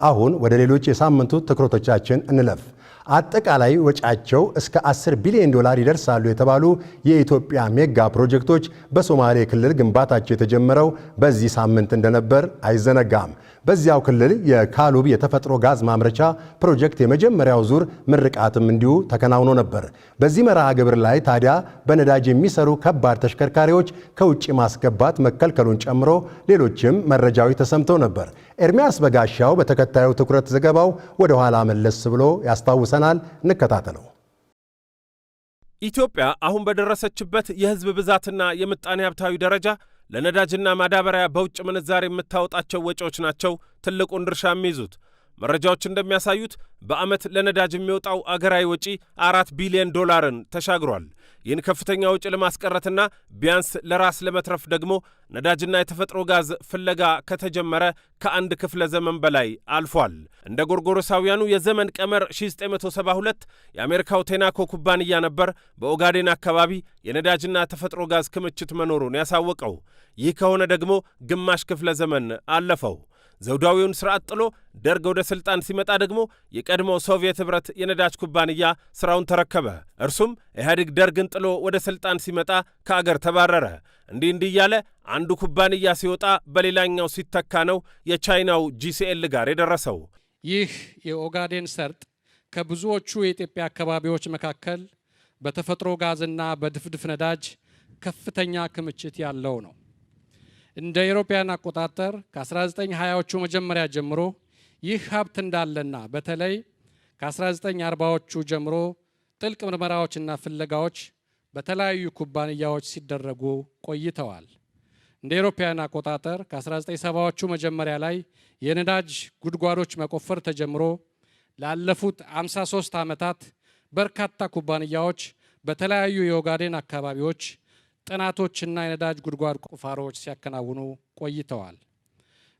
አሁን ወደ ሌሎች የሳምንቱ ትኩረቶቻችን እንለፍ። አጠቃላይ ወጫቸው እስከ 10 ቢሊዮን ዶላር ይደርሳሉ የተባሉ የኢትዮጵያ ሜጋ ፕሮጀክቶች በሶማሌ ክልል ግንባታቸው የተጀመረው በዚህ ሳምንት እንደነበር አይዘነጋም። በዚያው ክልል የካሉብ የተፈጥሮ ጋዝ ማምረቻ ፕሮጀክት የመጀመሪያው ዙር ምርቃትም እንዲሁ ተከናውኖ ነበር። በዚህ መርሃ ግብር ላይ ታዲያ በነዳጅ የሚሰሩ ከባድ ተሽከርካሪዎች ከውጭ ማስገባት መከልከሉን ጨምሮ ሌሎችም መረጃዎች ተሰምተው ነበር። ኤርሚያስ በጋሻው በተከታዩ ትኩረት ዘገባው ወደ ኋላ መለስ ብሎ ያስታውሰናል። እንከታተለው። ኢትዮጵያ አሁን በደረሰችበት የህዝብ ብዛትና የምጣኔ ሀብታዊ ደረጃ ለነዳጅና ማዳበሪያ በውጭ ምንዛሬ የምታወጣቸው ወጪዎች ናቸው ትልቁን ድርሻ የሚይዙት። መረጃዎች እንደሚያሳዩት በዓመት ለነዳጅ የሚወጣው አገራዊ ወጪ 4 ቢሊዮን ዶላርን ተሻግሯል። ይህን ከፍተኛ ወጪ ለማስቀረትና ቢያንስ ለራስ ለመትረፍ ደግሞ ነዳጅና የተፈጥሮ ጋዝ ፍለጋ ከተጀመረ ከአንድ ክፍለ ዘመን በላይ አልፏል። እንደ ጎርጎሮሳውያኑ የዘመን ቀመር 1972 የአሜሪካው ቴናኮ ኩባንያ ነበር በኦጋዴን አካባቢ የነዳጅና ተፈጥሮ ጋዝ ክምችት መኖሩን ያሳወቀው። ይህ ከሆነ ደግሞ ግማሽ ክፍለ ዘመን አለፈው። ዘውዳዊውን ስርዓት ጥሎ ደርግ ወደ ስልጣን ሲመጣ ደግሞ የቀድሞው ሶቪየት ህብረት የነዳጅ ኩባንያ ስራውን ተረከበ። እርሱም ኢህአዴግ ደርግን ጥሎ ወደ ስልጣን ሲመጣ ከአገር ተባረረ። እንዲህ እያለ አንዱ ኩባንያ ሲወጣ በሌላኛው ሲተካ ነው የቻይናው ጂሲኤል ጋር የደረሰው። ይህ የኦጋዴን ሰርጥ ከብዙዎቹ የኢትዮጵያ አካባቢዎች መካከል በተፈጥሮ ጋዝና በድፍድፍ ነዳጅ ከፍተኛ ክምችት ያለው ነው። እንደ አውሮፓውያን አቆጣጠር ከ1920ዎቹ መጀመሪያ ጀምሮ ይህ ሀብት እንዳለና በተለይ ከ1940ዎቹ ጀምሮ ጥልቅ ምርመራዎችና ፍለጋዎች በተለያዩ ኩባንያዎች ሲደረጉ ቆይተዋል። እንደ አውሮፓውያን አቆጣጠር ከ1970ዎቹ መጀመሪያ ላይ የነዳጅ ጉድጓዶች መቆፈር ተጀምሮ ላለፉት 53 ዓመታት በርካታ ኩባንያዎች በተለያዩ የኦጋዴን አካባቢዎች ጥናቶችና የነዳጅ ጉድጓድ ቁፋሮች ሲያከናውኑ ቆይተዋል።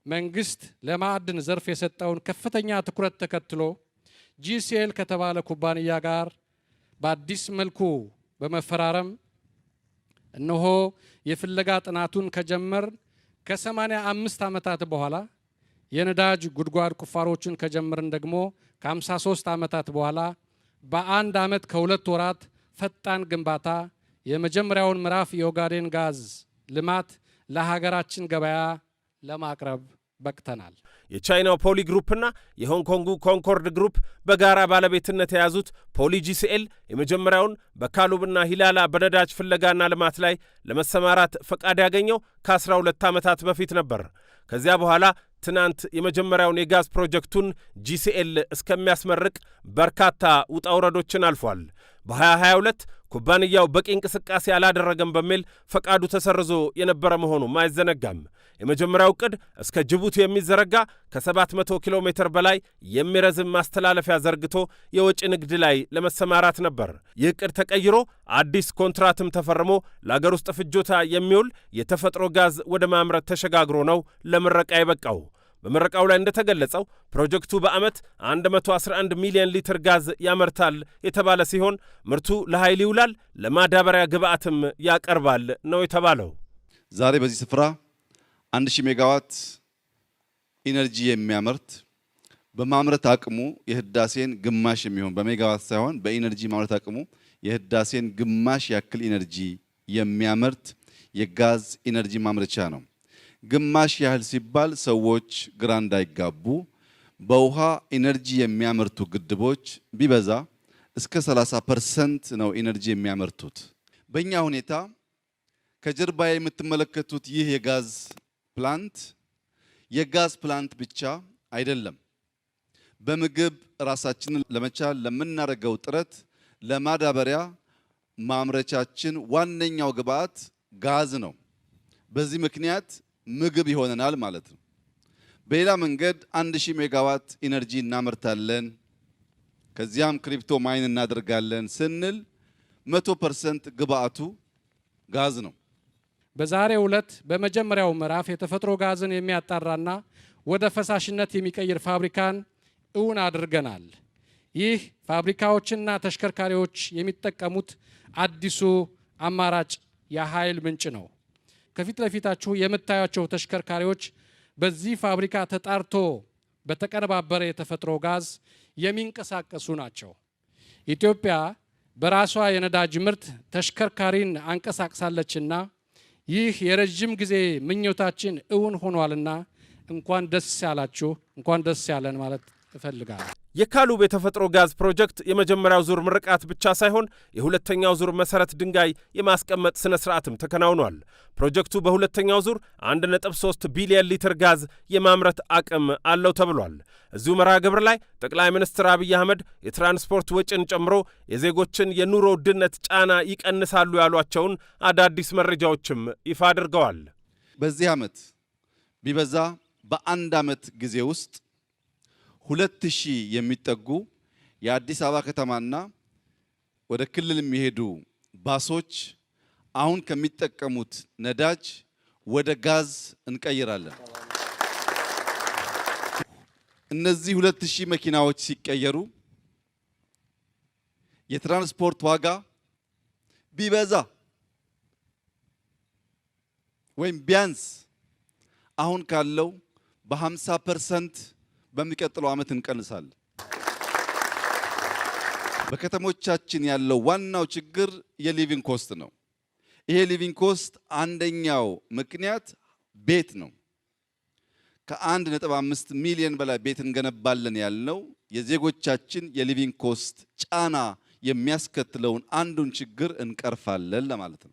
መንግስት ለማዕድን ዘርፍ የሰጠውን ከፍተኛ ትኩረት ተከትሎ ጂሲኤል ከተባለ ኩባንያ ጋር በአዲስ መልኩ በመፈራረም እነሆ የፍለጋ ጥናቱን ከጀመር ከ85 ዓመታት በኋላ የነዳጅ ጉድጓድ ቁፋሮችን ከጀመርን ደግሞ ከ53 ዓመታት በኋላ በአንድ ዓመት ከ2 ወራት ፈጣን ግንባታ የመጀመሪያውን ምዕራፍ የኦጋዴን ጋዝ ልማት ለሀገራችን ገበያ ለማቅረብ በቅተናል። የቻይናው ፖሊ ግሩፕና የሆንግ ኮንጉ ኮንኮርድ ግሩፕ በጋራ ባለቤትነት የያዙት ፖሊ ጂሲኤል የመጀመሪያውን በካሉብና ሂላላ በነዳጅ ፍለጋና ልማት ላይ ለመሰማራት ፈቃድ ያገኘው ከ12 ዓመታት በፊት ነበር። ከዚያ በኋላ ትናንት የመጀመሪያውን የጋዝ ፕሮጀክቱን ጂሲኤል እስከሚያስመርቅ በርካታ ውጣ ውረዶችን አልፏል። በ2022 ኩባንያው በቂ እንቅስቃሴ አላደረገም በሚል ፈቃዱ ተሰርዞ የነበረ መሆኑም አይዘነጋም። የመጀመሪያው ዕቅድ እስከ ጅቡቲ የሚዘረጋ ከ700 ኪሎ ሜትር በላይ የሚረዝም ማስተላለፊያ ዘርግቶ የወጪ ንግድ ላይ ለመሰማራት ነበር። ይህ ዕቅድ ተቀይሮ አዲስ ኮንትራትም ተፈርሞ ለአገር ውስጥ ፍጆታ የሚውል የተፈጥሮ ጋዝ ወደ ማምረት ተሸጋግሮ ነው ለምረቃ የበቃው። በምረቃው ላይ እንደተገለጸው ፕሮጀክቱ በዓመት 111 ሚሊዮን ሊትር ጋዝ ያመርታል የተባለ ሲሆን ምርቱ ለኃይል ይውላል፣ ለማዳበሪያ ግብዓትም ያቀርባል ነው የተባለው። ዛሬ በዚህ ስፍራ 1000 ሜጋዋት ኢነርጂ የሚያመርት በማምረት አቅሙ የህዳሴን ግማሽ የሚሆን በሜጋዋት ሳይሆን በኢነርጂ ማምረት አቅሙ የህዳሴን ግማሽ ያክል ኢነርጂ የሚያመርት የጋዝ ኢነርጂ ማምረቻ ነው። ግማሽ ያህል ሲባል ሰዎች ግራ እንዳይጋቡ በውሃ ኢነርጂ የሚያመርቱ ግድቦች ቢበዛ እስከ 30% ነው ኢነርጂ የሚያመርቱት። በእኛ ሁኔታ ከጀርባ የምትመለከቱት ይህ የጋዝ ፕላንት ብቻ አይደለም። በምግብ ራሳችንን ለመቻል ለምናደርገው ጥረት ለማዳበሪያ ማምረቻችን ዋነኛው ግብዓት ጋዝ ነው። በዚህ ምክንያት ምግብ ይሆነናል ማለት ነው። በሌላ መንገድ 1000 ሜጋዋት ኢነርጂ እናመርታለን፣ ከዚያም ክሪፕቶ ማይን እናደርጋለን ስንል 100% ግብዓቱ ጋዝ ነው። በዛሬው ዕለት በመጀመሪያው ምዕራፍ የተፈጥሮ ጋዝን የሚያጣራና ወደ ፈሳሽነት የሚቀይር ፋብሪካን እውን አድርገናል። ይህ ፋብሪካዎችና ተሽከርካሪዎች የሚጠቀሙት አዲሱ አማራጭ የኃይል ምንጭ ነው። ከፊት ለፊታችሁ የምታዩቸው ተሽከርካሪዎች በዚህ ፋብሪካ ተጣርቶ በተቀነባበረ የተፈጥሮ ጋዝ የሚንቀሳቀሱ ናቸው። ኢትዮጵያ በራሷ የነዳጅ ምርት ተሽከርካሪን አንቀሳቅሳለችና ይህ የረጅም ጊዜ ምኞታችን እውን ሆኗልና እንኳን ደስ ያላችሁ፣ እንኳን ደስ ያለን ማለት እፈልጋለሁ። የካሉብ የተፈጥሮ ጋዝ ፕሮጀክት የመጀመሪያው ዙር ምርቃት ብቻ ሳይሆን የሁለተኛው ዙር መሰረት ድንጋይ የማስቀመጥ ስነ ስርዓትም ተከናውኗል። ፕሮጀክቱ በሁለተኛው ዙር 1.3 ቢሊዮን ሊትር ጋዝ የማምረት አቅም አለው ተብሏል። እዚሁ መርሃ ግብር ላይ ጠቅላይ ሚኒስትር አብይ አህመድ የትራንስፖርት ወጪን ጨምሮ የዜጎችን የኑሮ ውድነት ጫና ይቀንሳሉ ያሏቸውን አዳዲስ መረጃዎችም ይፋ አድርገዋል። በዚህ ዓመት ቢበዛ በአንድ ዓመት ጊዜ ውስጥ 2000 የሚጠጉ የአዲስ አበባ ከተማና ወደ ክልል የሚሄዱ ባሶች አሁን ከሚጠቀሙት ነዳጅ ወደ ጋዝ እንቀይራለን። እነዚህ 2000 መኪናዎች ሲቀየሩ የትራንስፖርት ዋጋ ቢበዛ ወይም ቢያንስ አሁን ካለው በ50% በሚቀጥለው ዓመት እንቀንሳለን። በከተሞቻችን ያለው ዋናው ችግር የሊቪንግ ኮስት ነው። ይሄ ሊቪንግ ኮስት አንደኛው ምክንያት ቤት ነው። ከ1.5 ሚሊዮን በላይ ቤት እንገነባለን ያልነው የዜጎቻችን የሊቪንግ ኮስት ጫና የሚያስከትለውን አንዱን ችግር እንቀርፋለን ለማለት ነው።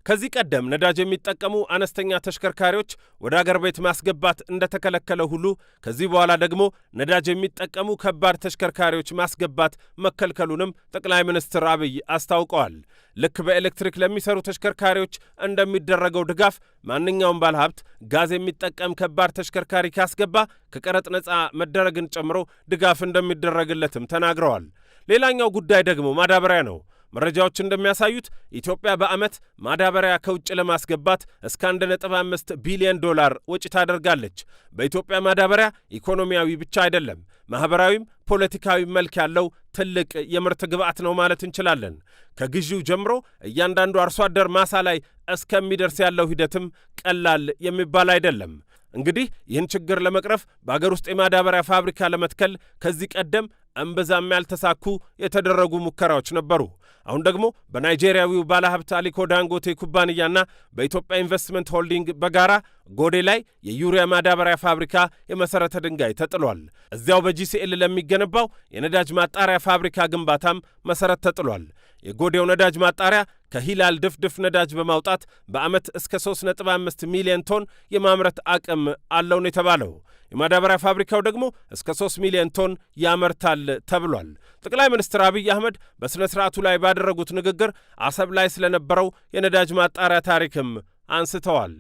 ከዚህ ቀደም ነዳጅ የሚጠቀሙ አነስተኛ ተሽከርካሪዎች ወደ አገር ቤት ማስገባት እንደተከለከለ ሁሉ ከዚህ በኋላ ደግሞ ነዳጅ የሚጠቀሙ ከባድ ተሽከርካሪዎች ማስገባት መከልከሉንም ጠቅላይ ሚኒስትር አብይ አስታውቀዋል። ልክ በኤሌክትሪክ ለሚሰሩ ተሽከርካሪዎች እንደሚደረገው ድጋፍ ማንኛውም ባለሀብት ጋዝ የሚጠቀም ከባድ ተሽከርካሪ ካስገባ ከቀረጥ ነፃ መደረግን ጨምሮ ድጋፍ እንደሚደረግለትም ተናግረዋል። ሌላኛው ጉዳይ ደግሞ ማዳበሪያ ነው። መረጃዎች እንደሚያሳዩት ኢትዮጵያ በዓመት ማዳበሪያ ከውጭ ለማስገባት እስከ 1.5 ቢሊዮን ዶላር ወጪ ታደርጋለች። በኢትዮጵያ ማዳበሪያ ኢኮኖሚያዊ ብቻ አይደለም፣ ማህበራዊም ፖለቲካዊ መልክ ያለው ትልቅ የምርት ግብዓት ነው ማለት እንችላለን። ከግዢው ጀምሮ እያንዳንዱ አርሶ አደር ማሳ ላይ እስከሚደርስ ያለው ሂደትም ቀላል የሚባል አይደለም። እንግዲህ ይህን ችግር ለመቅረፍ በአገር ውስጥ የማዳበሪያ ፋብሪካ ለመትከል ከዚህ ቀደም እምብዛም ያልተሳኩ የተደረጉ ሙከራዎች ነበሩ። አሁን ደግሞ በናይጄሪያዊው ባለሀብት አሊኮ ዳንጎቴ ኩባንያና በኢትዮጵያ ኢንቨስትመንት ሆልዲንግ በጋራ ጎዴ ላይ የዩሪያ ማዳበሪያ ፋብሪካ የመሠረተ ድንጋይ ተጥሏል። እዚያው በጂሲኤል ለሚገነባው የነዳጅ ማጣሪያ ፋብሪካ ግንባታም መሠረት ተጥሏል። የጎዴው ነዳጅ ማጣሪያ ከሂላል ድፍድፍ ነዳጅ በማውጣት በዓመት እስከ 3.5 ሚሊዮን ቶን የማምረት አቅም አለው ነው የተባለው። የማዳበሪያ ፋብሪካው ደግሞ እስከ 3 ሚሊዮን ቶን ያመርታል ተብሏል። ጠቅላይ ሚኒስትር አብይ አህመድ በሥነ ሥርዓቱ ላይ ባደረጉት ንግግር አሰብ ላይ ስለነበረው የነዳጅ ማጣሪያ ታሪክም አንስተዋል።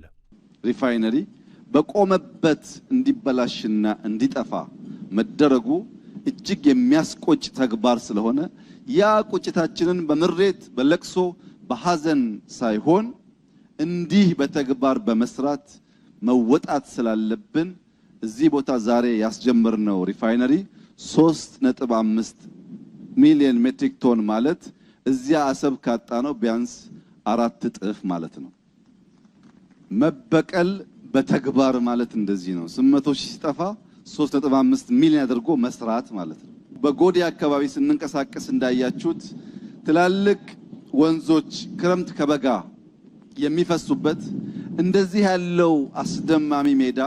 ሪፋይነሪ በቆመበት እንዲበላሽና እንዲጠፋ መደረጉ እጅግ የሚያስቆጭ ተግባር ስለሆነ ያ ቁጭታችንን በምሬት በለቅሶ በሐዘን ሳይሆን እንዲህ በተግባር በመስራት መወጣት ስላለብን እዚህ ቦታ ዛሬ ያስጀመርነው ሪፋይነሪ 3.5 ሚሊዮን ሜትሪክ ቶን ማለት እዚያ አሰብ ካጣ ነው ቢያንስ 4 እጥፍ ማለት ነው። መበቀል በተግባር ማለት እንደዚህ ነው። 800 ሺህ ሲጠፋ 3.5 ሚሊዮን አድርጎ መስራት ማለት ነው። በጎዴ አካባቢ ስንንቀሳቀስ እንዳያችሁት ትላልቅ ወንዞች ክረምት ከበጋ የሚፈሱበት እንደዚህ ያለው አስደማሚ ሜዳ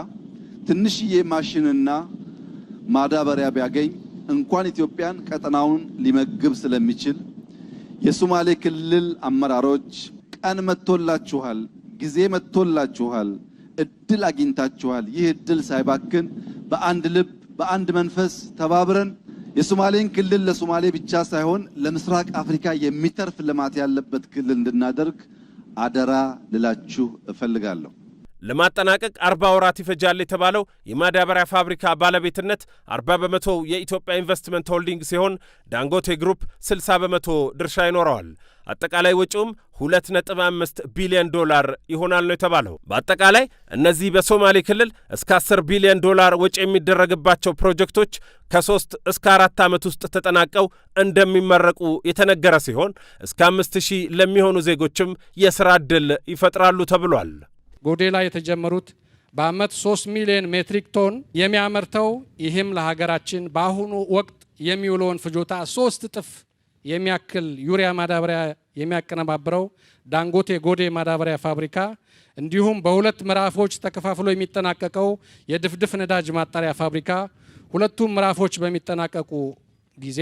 ትንሽዬ ማሽንና ማዳበሪያ ቢያገኝ እንኳን ኢትዮጵያን ቀጠናውን ሊመግብ ስለሚችል የሶማሌ ክልል አመራሮች ቀን መጥቶላችኋል፣ ጊዜ መጥቶላችኋል፣ እድል አግኝታችኋል። ይህ እድል ሳይባክን በአንድ ልብ በአንድ መንፈስ ተባብረን የሶማሌን ክልል ለሶማሌ ብቻ ሳይሆን ለምስራቅ አፍሪካ የሚተርፍ ልማት ያለበት ክልል እንድናደርግ አደራ ልላችሁ እፈልጋለሁ። ለማጠናቀቅ 40 ወራት ይፈጃል የተባለው የማዳበሪያ ፋብሪካ ባለቤትነት 40 በመቶ የኢትዮጵያ ኢንቨስትመንት ሆልዲንግ ሲሆን ዳንጎቴ ግሩፕ 60 በመቶ ድርሻ ይኖረዋል። አጠቃላይ ወጪውም 2.5 ቢሊዮን ዶላር ይሆናል ነው የተባለው። በአጠቃላይ እነዚህ በሶማሌ ክልል እስከ 10 ቢሊዮን ዶላር ወጪ የሚደረግባቸው ፕሮጀክቶች ከ3 እስከ 4 ዓመት ውስጥ ተጠናቀው እንደሚመረቁ የተነገረ ሲሆን እስከ 5000 ለሚሆኑ ዜጎችም የሥራ ዕድል ይፈጥራሉ ተብሏል። ጎዴ ላይ የተጀመሩት በአመት 3 ሚሊዮን ሜትሪክ ቶን የሚያመርተው ይህም ለሀገራችን በአሁኑ ወቅት የሚውለውን ፍጆታ 3 እጥፍ የሚያክል ዩሪያ ማዳበሪያ የሚያቀነባብረው ዳንጎቴ ጎዴ ማዳበሪያ ፋብሪካ እንዲሁም በሁለት ምዕራፎች ተከፋፍሎ የሚጠናቀቀው የድፍድፍ ነዳጅ ማጣሪያ ፋብሪካ ሁለቱም ምዕራፎች በሚጠናቀቁ ጊዜ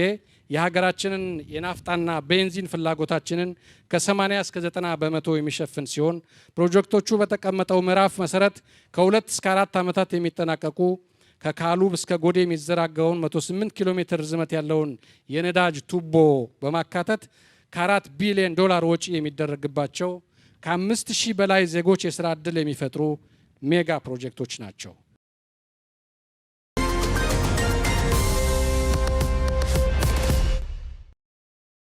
የሀገራችንን የናፍጣና ቤንዚን ፍላጎታችንን ከ80 እስከ 90 በመቶ የሚሸፍን ሲሆን ፕሮጀክቶቹ በተቀመጠው ምዕራፍ መሰረት ከ2 እስከ 4 ዓመታት የሚጠናቀቁ ከካሉብ እስከ ጎዴ የሚዘረጋውን 108 ኪሎ ሜትር ርዝመት ያለውን የነዳጅ ቱቦ በማካተት ከ4 ቢሊዮን ዶላር ወጪ የሚደረግባቸው ከ5000 በላይ ዜጎች የስራ ዕድል የሚፈጥሩ ሜጋ ፕሮጀክቶች ናቸው።